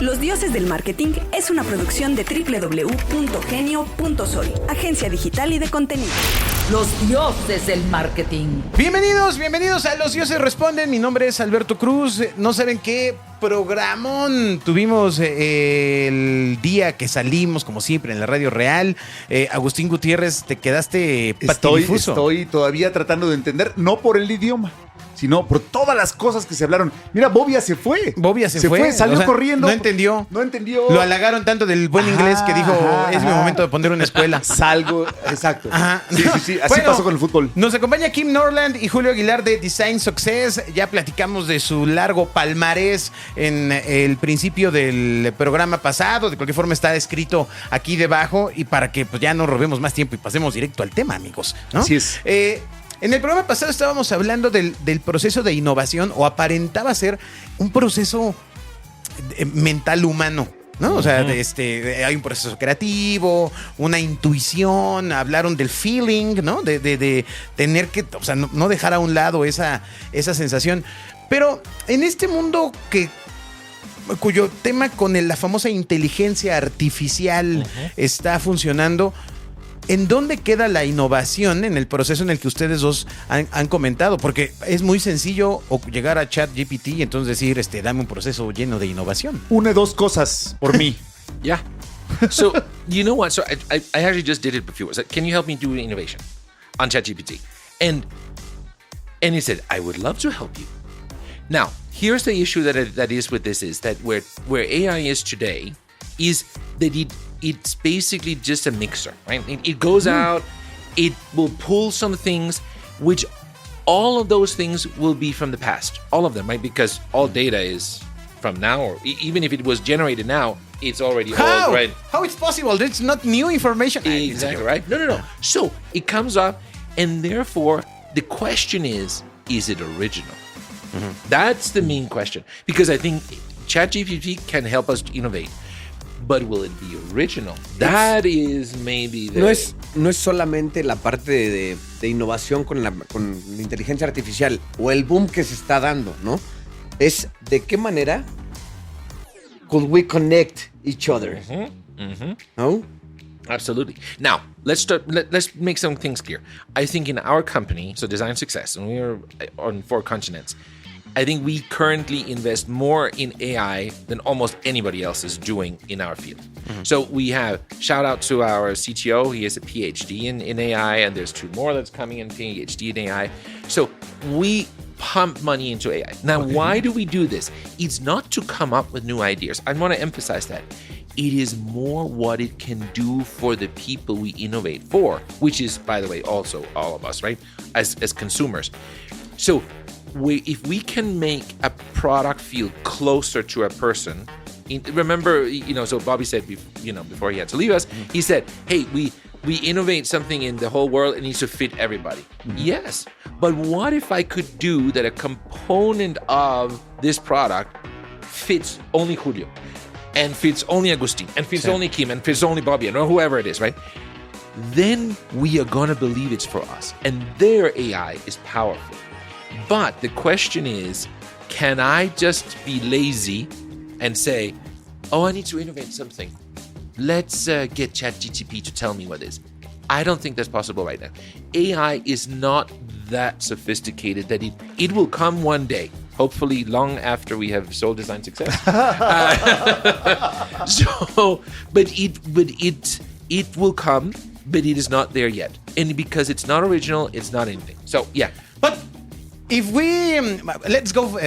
Los Dioses del Marketing es una producción de www.genio.soy, agencia digital y de contenido. Los Dioses del Marketing. Bienvenidos a Los Dioses Responden. Mi nombre es Alberto Cruz. No saben qué programón tuvimos el día que salimos, como siempre, en la radio real. Agustín Gutiérrez, te quedaste patidifuso. Estoy todavía tratando de entender, no por el idioma, sino por todas las cosas que se hablaron. Mira, Bobia se fue. Salió corriendo. No entendió. Lo Lo halagaron tanto del buen inglés que dijo, es mi momento de poner una escuela. Salgo, exacto. Ajá. Sí. Así pasó con el fútbol. Nos acompaña Kim Norland y Julio Aguilar de Design Success. Ya platicamos de su largo palmarés en el principio del programa pasado. De cualquier forma está escrito aquí debajo y para que pues, ya no robemos más tiempo y pasemos directo al tema, amigos, ¿no? Así es. En el programa pasado estábamos hablando del proceso de innovación, o aparentaba ser un proceso mental humano, ¿no? O sea, hay un proceso creativo, una intuición, hablaron del feeling, ¿no? De tener que, o sea, no dejar a un lado esa sensación. Pero en este mundo cuyo tema con la famosa inteligencia artificial está funcionando, ¿en dónde queda la innovación en el proceso en el que ustedes dos han comentado? Porque es muy sencillo llegar a ChatGPT y entonces decir, dame un proceso lleno de innovación. Une dos cosas por mí. Yeah. So, you know what? So I actually just did it before. So, can you help me do innovation on ChatGPT? And it said, I would love to help you. Now, here's the issue that is with this is that where AI is today is that it's basically just a mixer, right? It goes out, it will pull some things, which all of those things will be from the past. All of them, right? Because all data is from now, or even if it was generated now, it's already old, right? How it's possible? It's not new information. Exactly, right? No. So it comes up, and therefore the question is it original? That's the main question. Because I think ChatGPT can help us innovate. But will it be original? That is maybe the... No es solamente la parte de innovación con la inteligencia artificial o el boom que se está dando, ¿no? Es de qué manera could we connect each other, ¿no? Absolutely. Now, let's make some things clear. I think in our company, so Design Success, and we are on 4 continents, I think we currently invest more in AI than almost anybody else is doing in our field. So we have, shout out to our CTO. He has a PhD in AI, and there's 2 more that's coming in PhD in AI. So we pump money into AI. Now, why do we do this? It's not to come up with new ideas. I want to emphasize that. It is more what it can do for the people we innovate for, which is, by the way, also all of us, right? As consumers. So if we can make a product feel closer to a person, remember, so Bobby said, before he had to leave us, he said, hey, we innovate something in the whole world, it needs to fit everybody. Yes, but what if I could do that a component of this product fits only Julio, and fits only Agustin, and fits only Kim, and fits only Bobby, or whoever it is, right? Then we are gonna believe it's for us, and their AI is powerful. But the question is, can I just be lazy and say, oh, I need to innovate something. Let's get ChatGPT to tell me what it is. I don't think that's possible right now. AI is not that sophisticated that it will come one day, hopefully long after we have sold Design Success. But it will come, but it is not there yet. And because it's not original, it's not anything. So, yeah. But if we let's go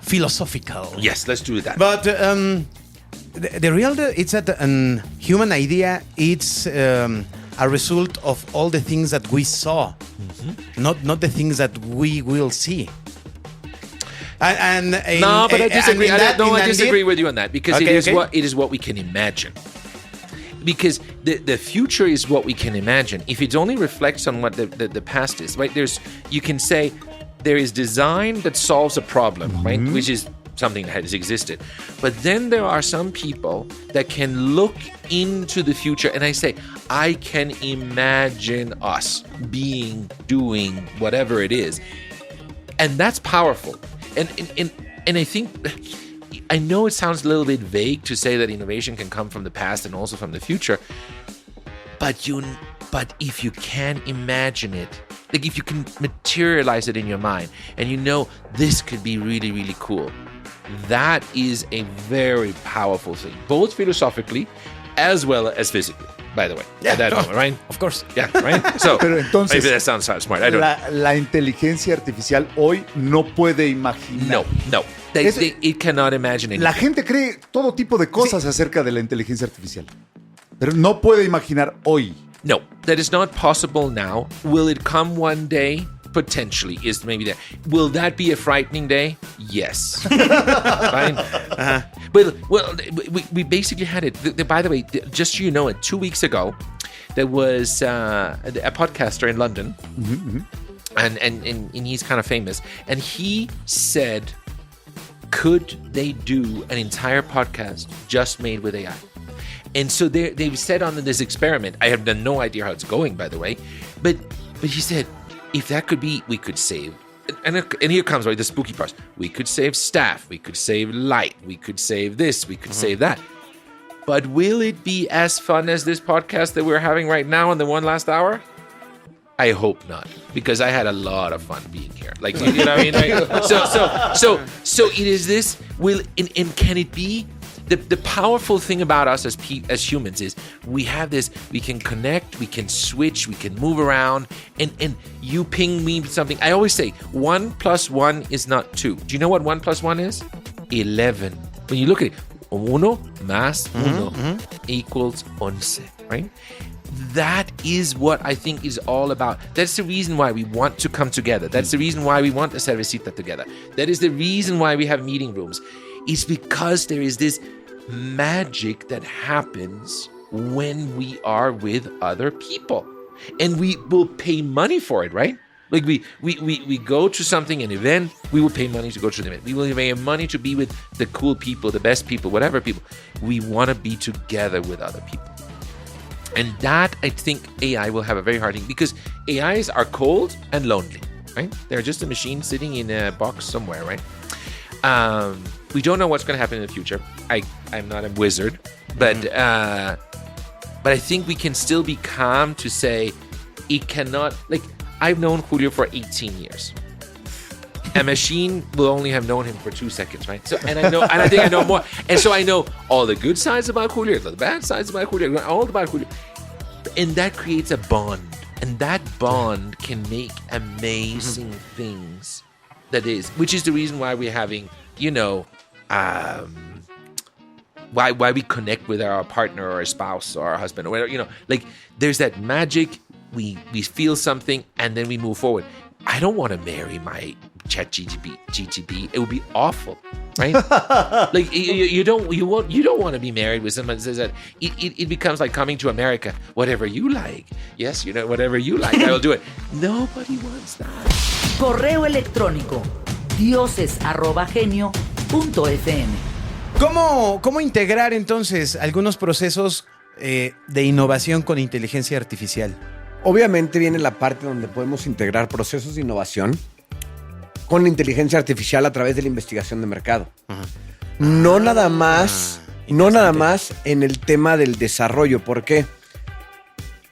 philosophical. Yes, let's do that. But the real it's that human idea. It's a result of all the things that we saw, not the things that we will see. But I disagree. I disagree with you on that because it is what we can imagine. Because the future is what we can imagine. If it only reflects on what the past is, right? You can say there is design that solves a problem, right? Which is something that has existed. But then there are some people that can look into the future, and I say, I can imagine us doing whatever it is. And that's powerful. And I think I know it sounds a little bit vague to say that innovation can come from the past and also from the future, but if you can imagine it, like if you can materialize it in your mind and you know this could be really, really cool, that is a very powerful thing, both philosophically as well as physically, by the way. Yeah, at that moment, right? Of course. Yeah, right? So, Pero entonces, maybe that sounds smart. I don't know. La inteligencia artificial hoy no puede imaginar. No. It cannot imagine anything. La gente cree todo tipo de cosas acerca de la inteligencia artificial, pero no puede imaginar hoy. No, that is not possible now. Will it come one day? Potentially, is maybe that. Will that be a frightening day? Yes. Right? Well, we basically had it. By the way, just so you know, 2 weeks ago, there was a podcaster in London, and he's kind of famous, and he said, could they do an entire podcast just made with AI? And so they said on this experiment, I have no idea how it's going, by the way, but he said, if that could be, we could save, and here comes the spooky part. We could save staff, we could save light, we could save this, we could save that. But will it be as fun as this podcast that we're having right now in the one last hour? I hope not, because I had a lot of fun being here. Like, you know what I mean? Like, so it is this. And can it be? The powerful thing about us as humans is we have this. We can connect. We can switch. We can move around. And you ping me something. I always say 1 + 1 is not 2. Do you know what 1 + 1 is? 11. When you look at it, 1 más 1 equals 11. Right? That is what I think is all about. That's the reason why we want to come together. That's the reason why we want a cervecita together. That is the reason why we have meeting rooms. It's because there is this magic that happens when we are with other people. And we will pay money for it, right? Like we go to something, an event, we will pay money to go to the event. We will pay money to be with the cool people, the best people, whatever people. We want to be together with other people. And that, I think, AI will have a very hard thing, because AIs are cold and lonely, right? They're just a machine sitting in a box somewhere, right? We don't know what's going to happen in the future. I'm not a wizard, but I think we can still be calm to say it cannot. Like, I've known Julio for 18 years. A machine will only have known him for 2 seconds, right? So, and I think I know more. And so I know all the good sides about Julio, the bad sides about Julio, all about Julio. And that creates a bond. And that bond can make amazing things. Which is the reason why we're having, why we connect with our partner or our spouse or our husband or whatever, like there's that magic. We feel something and then we move forward. I don't want to marry my chat GTP. It would be awful, right? Like you don't want to be married with someone that says that. It becomes like coming to America. Whatever you like. Yes, whatever you like, I will do it. Nobody wants that. Correo electrónico dioses@genio.fm. ¿Cómo integrar entonces algunos procesos de innovación con inteligencia artificial? Obviamente viene la parte donde podemos integrar procesos de innovación con inteligencia artificial a través de la investigación de mercado. No nada más en el tema del desarrollo. ¿Por qué?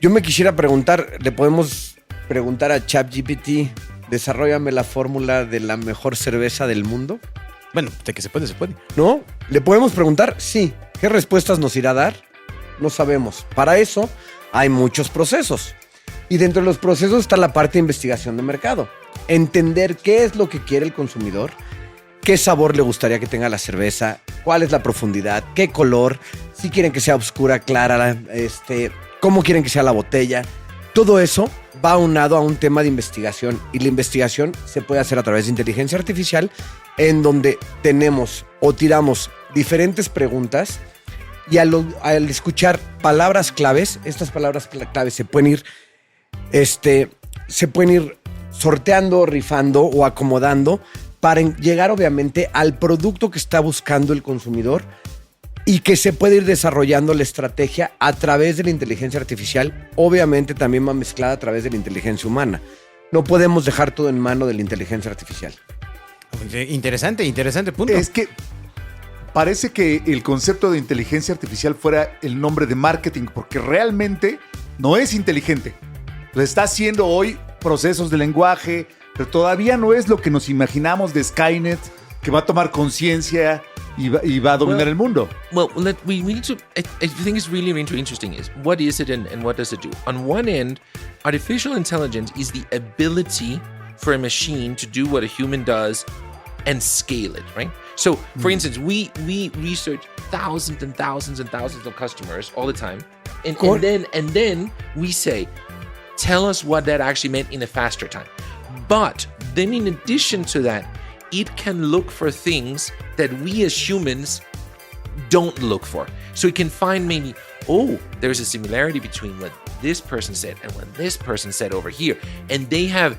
Yo me quisiera preguntar, le podemos preguntar a ChatGPT, desarróllame la fórmula de la mejor cerveza del mundo. Bueno, de que se puede. ¿No? ¿Le podemos preguntar? Sí. ¿Qué respuestas nos irá a dar? No sabemos. Para eso hay muchos procesos. Y dentro de los procesos está la parte de investigación de mercado. Entender qué es lo que quiere el consumidor, qué sabor le gustaría que tenga la cerveza, cuál es la profundidad, qué color, si quieren que sea oscura, clara, cómo quieren que sea la botella. Todo eso va aunado a un tema de investigación, y la investigación se puede hacer a través de inteligencia artificial, en donde tenemos o tiramos diferentes preguntas, y al escuchar palabras claves, estas palabras claves se pueden ir sorteando, rifando o acomodando para llegar obviamente al producto que está buscando el consumidor, y que se puede ir desarrollando la estrategia a través de la inteligencia artificial. Obviamente también va mezclada a través de la inteligencia humana. No podemos dejar todo en mano de la inteligencia artificial. Interesante punto. Es que parece que el concepto de inteligencia artificial fuera el nombre de marketing, porque realmente no es inteligente. Está haciendo hoy procesos de lenguaje, pero todavía no es lo que nos imaginamos de Skynet, que va a tomar conciencia y va a dominar el mundo. Well, we need to. I think it's really interesting is what is it and what does it do? On one end, artificial intelligence is the ability for a machine to do what a human does and scale it, right? So, for instance, we research thousands and thousands and thousands of customers all the time, and then we say, tell us what that actually meant in a faster time. But then, in addition to that, it can look for things that we as humans don't look for. So it can find maybe, oh, there's a similarity between what this person said and what this person said over here, and they have,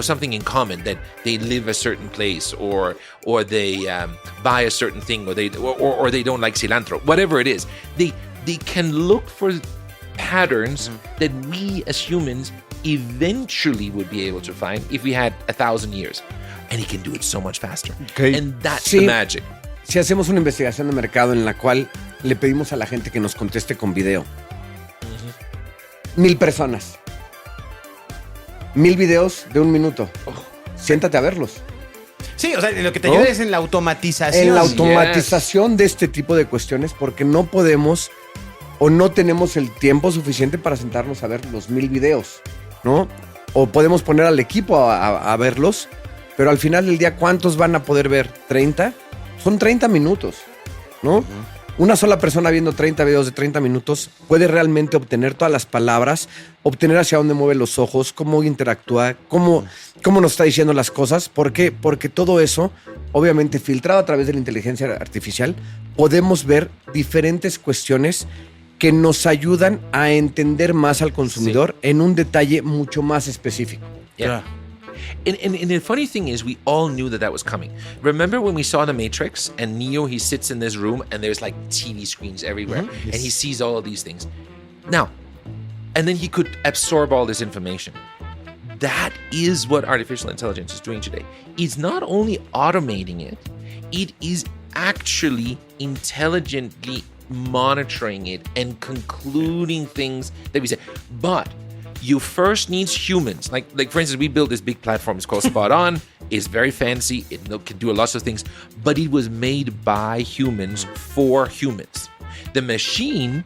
something in common, that they live a certain place, or they buy a certain thing, or they don't like cilantro, whatever it is. They can look for patterns that we as humans eventually would be able to find if we had 1,000 years. And he can do it so much faster. Okay. And that's the magic. Si hacemos una investigación de mercado en la cual le pedimos a la gente que nos conteste con video. 1,000 personas. 1,000 videos de 1 minuto. Siéntate a verlos. Sí, o sea, lo que te ayuda es en la automatización. En la automatización de este tipo de cuestiones, porque no podemos o no tenemos el tiempo suficiente para sentarnos a ver los 1,000 videos, ¿no? O podemos poner al equipo a verlos, pero al final del día, ¿cuántos van a poder ver? ¿30? Son 30 minutos, ¿no? Una sola persona viendo 30 videos de 30 minutos puede realmente obtener todas las palabras, obtener hacia dónde mueve los ojos, cómo interactúa, cómo nos está diciendo las cosas. ¿Por qué? Porque todo eso, obviamente filtrado a través de la inteligencia artificial, podemos ver diferentes cuestiones que nos ayudan a entender más al consumidor en un detalle mucho más específico. Yeah. And the funny thing is, we all knew that was coming. Remember when we saw The Matrix and Neo, he sits in this room and there's like TV screens everywhere and he sees all of these things. Now, and then he could absorb all this information. That is what artificial intelligence is doing today. It's not only automating it, it is actually intelligently monitoring it and concluding things that we say. But you first need humans. Like for instance, we built this big platform. It's called Spot On. It's very fancy. It can do lots of things. But it was made by humans for humans. The machine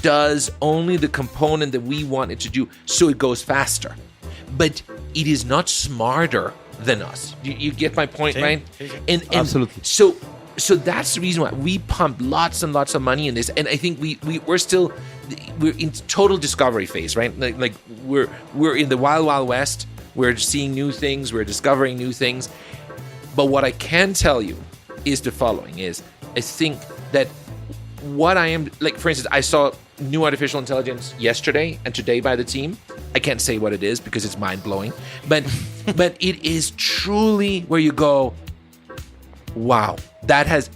does only the component that we want it to do, so it goes faster. But it is not smarter than us. You get my point, right? And absolutely. So that's the reason why we pump lots and lots of money in this. And I think we're in total discovery phase, right? Like we're in the wild west. We're seeing new things. We're discovering new things. But what I can tell you is the following: is I think that what I am, like, for instance, I saw new artificial intelligence yesterday and today by the team. I can't say what it is because it's mind blowing, but it is truly where you go, wow, that has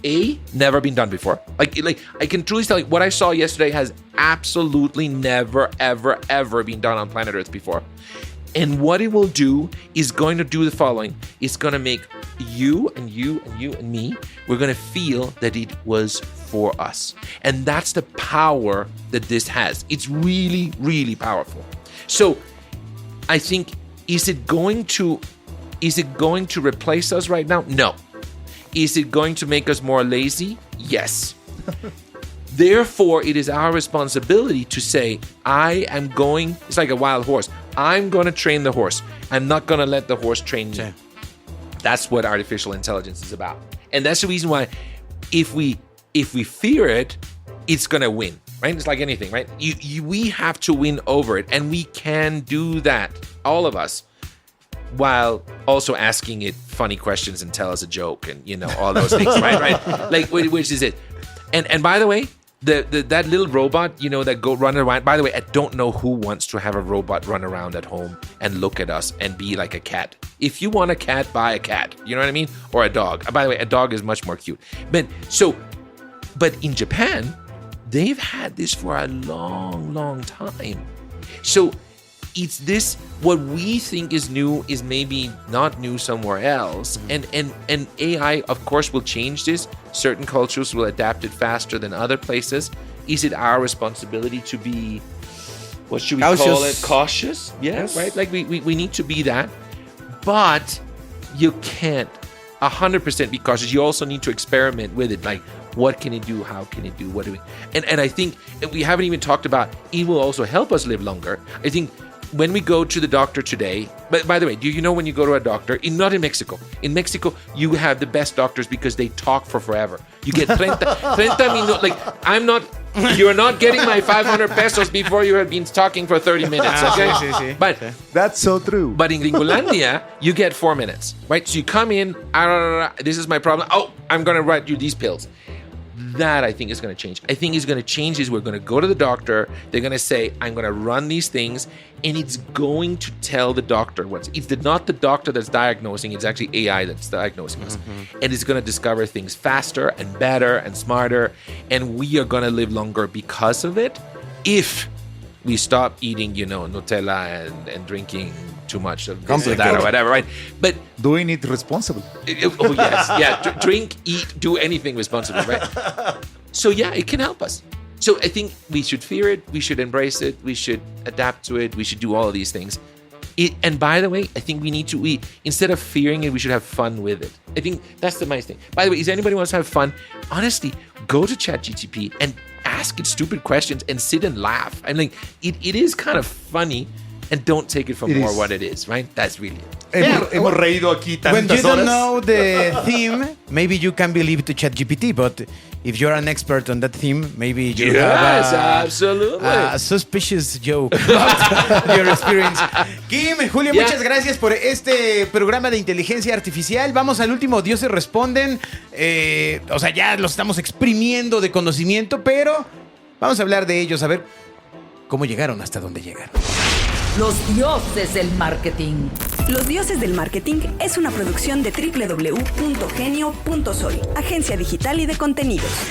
never been done before. Like I can truly tell you, what I saw yesterday has absolutely never, ever been done on planet Earth before. And what it will do is going to do the following. It's going to make you and you and you and me, we're going to feel that it was for us. And that's the power that this has. It's really, really powerful. So I think, is it going to replace us right now? No. Is it going to make us more lazy? Yes. Therefore, it is our responsibility to say, it's like a wild horse. I'm going to train the horse. I'm not going to let the horse train me. That's what artificial intelligence is about. And that's the reason why if we fear it, it's going to win, right? It's like anything, right? We have to win over it. And we can do that, all of us, while also asking it funny questions and tell us a joke and, all those things, right? Like, which is it. And by the way, that little robot, that go run around. By the way, I don't know who wants to have a robot run around at home and look at us and be like a cat. If you want a cat, buy a cat. You know what I mean? Or a dog. By the way, a dog is much more cute. But in Japan, they've had this for a long time. So it's this, what we think is new is maybe not new somewhere else. And AI, of course, will change this. certain cultures will adapt it faster than other places. Is it our responsibility to be, what should we call it? Cautious? Yes. Right? Like we need to be that. But you can't 100% be cautious. You also need to experiment with it. Like, what can it do? How can it do? What do we? And I think we haven't even talked about it will also help us live longer. I think when we go to the doctor today, but by the way, do you know when you go to a doctor, not in Mexico, you have the best doctors because they talk for forever. You get 30 minutos, like you're not getting my 500 pesos before you have been talking for 30 minutes, okay? Sí. But That's so true. But in Gringolandia, you get 4 minutes, right? So you come in, this is my problem. Oh, I'm going to write you these pills. That I think is going to change. I think is going to change is we're going to go to the doctor. They're going to say, I'm going to run these things. And it's going to tell the doctor it's not the doctor that's diagnosing. It's actually AI that's diagnosing us. And it's going to discover things faster and better and smarter. And we are going to live longer because of it if we stop eating, Nutella and drinking too much of this or that or whatever, right? But Doing it responsibly. oh yes, yeah. Drink, eat, do anything responsibly, right? So yeah, it can help us. So I think we should fear it, we should embrace it, we should adapt to it, we should do all of these things. And by the way, I think we instead of fearing it, we should have fun with it. I think that's the nice thing. By the way, if anybody wants to have fun, honestly, go to ChatGPT and ask it stupid questions and sit and laugh. I mean, it is kind of funny. And don't take it for It more is. what it is, right? That's really it. Hemos reído aquí When tantas you don't horas. know the theme, maybe you can believe to ChatGPT, but if you're an expert on that theme, maybe you Yes, have absolutely. a suspicious joke about your experience. Kim, Julio, Yeah. muchas gracias por este programa de inteligencia artificial. Vamos al último, Dioses Responden. O sea, ya los estamos exprimiendo de conocimiento, pero vamos a hablar de ellos, a ver cómo llegaron hasta donde llegaron. Los dioses del marketing. Los Dioses del Marketing es una producción de www.genio.soy, agencia digital y de contenidos.